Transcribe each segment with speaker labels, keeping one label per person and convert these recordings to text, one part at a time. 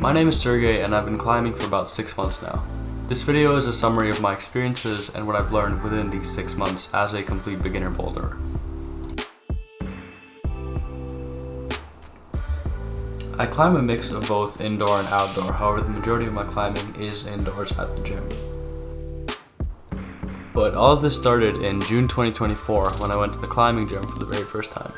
Speaker 1: My name is Sergey and I've been climbing for about 6 months now. This video is a summary of my experiences and what I've learned within these 6 months as a complete beginner boulderer. I climb a mix of both indoor and outdoor, however the majority of my climbing is indoors at the gym. But all of this started in June 2024 when I went to the climbing gym for the very first time.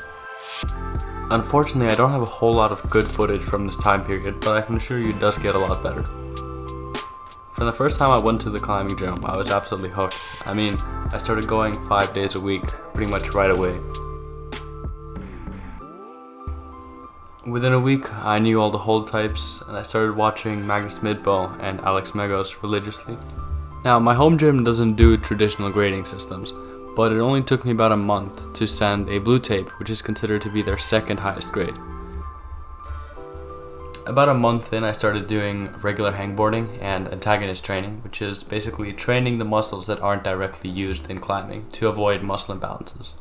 Speaker 1: Unfortunately, I don't have a whole lot of good footage from this time period, but I can assure you it does get a lot better. From the first time I went to the climbing gym, I was absolutely hooked. I started going 5 days a week, pretty much right away. Within a week, I knew all the hold types, and I started watching Magnus Midbow and Alex Megos religiously. Now, my home gym doesn't do traditional grading systems, but it only took me about a month to send a blue tape, which is considered to be their second highest grade. About a month in, I started doing regular hangboarding and antagonist training, which is basically training the muscles that aren't directly used in climbing to avoid muscle imbalances.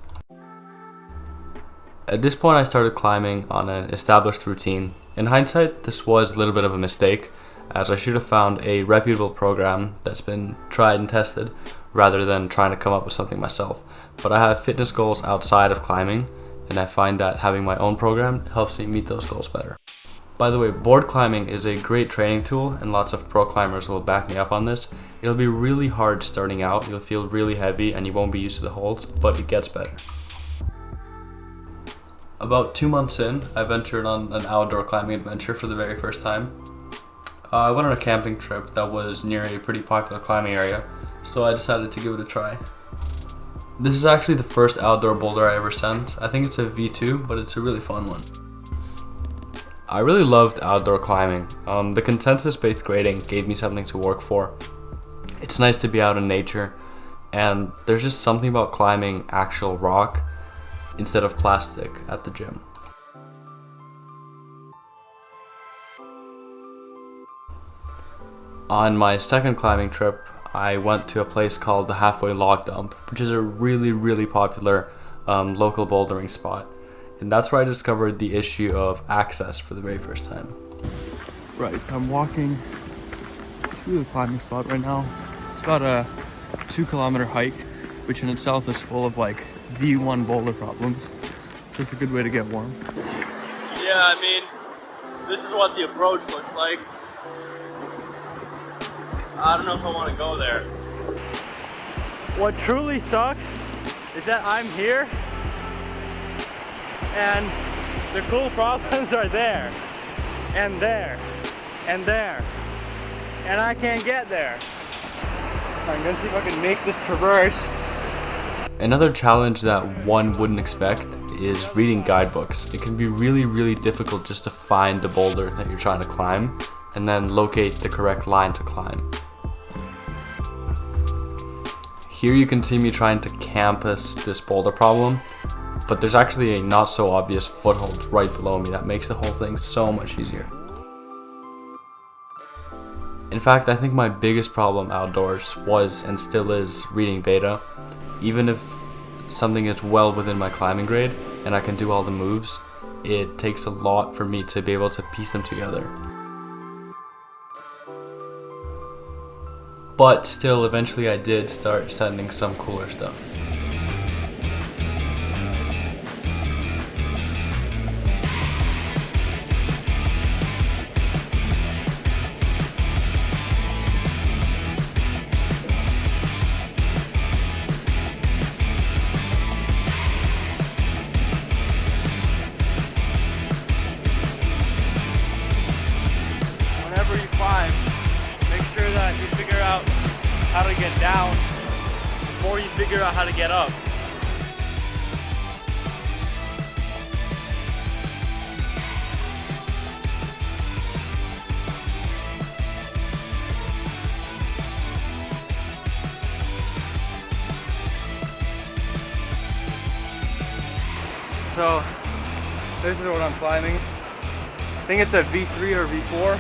Speaker 1: At this point, I started climbing on an established routine. In hindsight, this was a little bit of a mistake, as I should have found a reputable program that's been tried and tested rather than trying to come up with something myself. But I have fitness goals outside of climbing, and I find that having my own program helps me meet those goals better. By the way, board climbing is a great training tool, and lots of pro climbers will back me up on this. It'll be really hard starting out, you'll feel really heavy and you won't be used to the holds, but it gets better. About 2 months in, I ventured on an outdoor climbing adventure for the very first time. I went on a camping trip that was near a pretty popular climbing area, so I decided to give it a try. This is actually the first outdoor boulder I ever sent. I think it's a V2, but it's a really fun one. I really loved outdoor climbing. The consensus-based grading gave me something to work for. It's nice to be out in nature, and there's just something about climbing actual rock instead of plastic at the gym. On my second climbing trip, I went to a place called the Halfway Log Dump, which is a really popular local bouldering spot. And that's where I discovered the issue of access for the very first time. Right, so I'm walking to the climbing spot right now. It's about a 2-kilometer hike, which in itself is full of V1 boulder problems. So it's a good way to get warm.
Speaker 2: Yeah, this is what the approach looks like. I don't know if I want to go there. What truly sucks is that I'm here and the cool problems are there and there and there and I can't get there. I'm gonna see if I can make this traverse.
Speaker 1: Another challenge that one wouldn't expect is reading guidebooks. It can be really difficult just to find the boulder that you're trying to climb and then locate the correct line to climb. Here you can see me trying to canvas this boulder problem, but there's actually a not so obvious foothold right below me that makes the whole thing so much easier. In fact, I think my biggest problem outdoors was and still is reading beta. Even if something is well within my climbing grade and I can do all the moves, it takes a lot for me to be able to piece them together. But still, eventually I did start sending some cooler stuff.
Speaker 2: Whenever you climb, make sure that you figure out how to get down before you figure out how to get up. So this is what I'm climbing. I think it's a V3 or V4.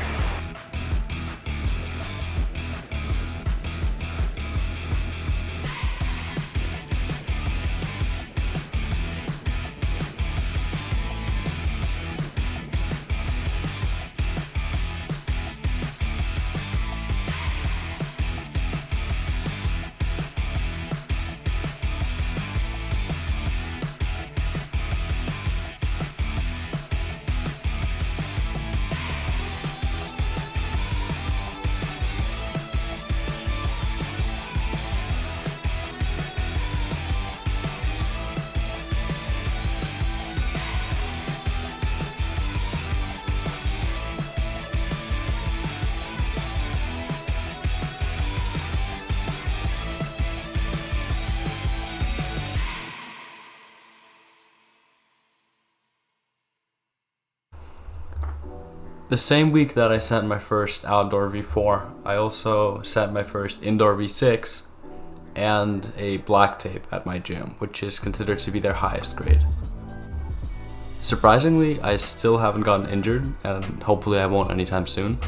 Speaker 1: The same week that I set my first outdoor V4, I also set my first indoor V6 and a black tape at my gym, which is considered to be their highest grade. Surprisingly, I still haven't gotten injured, and hopefully I won't anytime soon.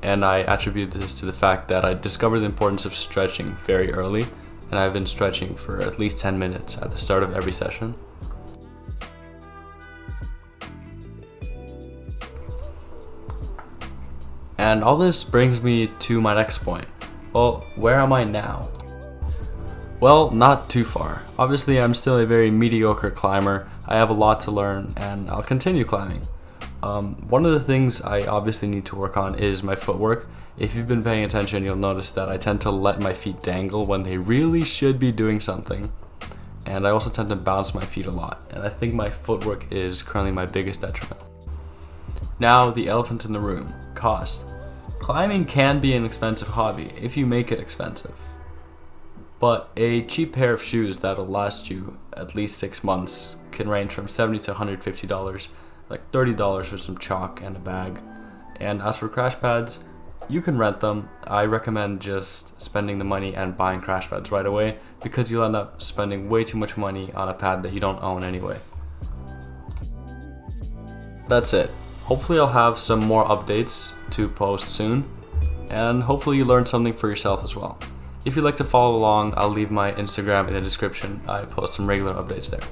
Speaker 1: And I attribute this to the fact that I discovered the importance of stretching very early, and I've been stretching for at least 10 minutes at the start of every session. And all this brings me to my next point. Well, where am I now? Well, not too far. Obviously, I'm still a very mediocre climber. I have a lot to learn, and I'll continue climbing. One of the things I obviously need to work on is my footwork. If you've been paying attention, you'll notice that I tend to let my feet dangle when they really should be doing something. And I also tend to bounce my feet a lot, and I think my footwork is currently my biggest detriment. Now, the elephant in the room, cost. Climbing can be an expensive hobby if you make it expensive. But a cheap pair of shoes that'll last you at least 6 months can range from $70 to $150, like $30 for some chalk and a bag. And as for crash pads, you can rent them. I recommend just spending the money and buying crash pads right away, because you'll end up spending way too much money on a pad that you don't own anyway. That's it. Hopefully I'll have some more updates to post soon, and hopefully you learned something for yourself as well. If you'd like to follow along, I'll leave my Instagram in the description. I post some regular updates there.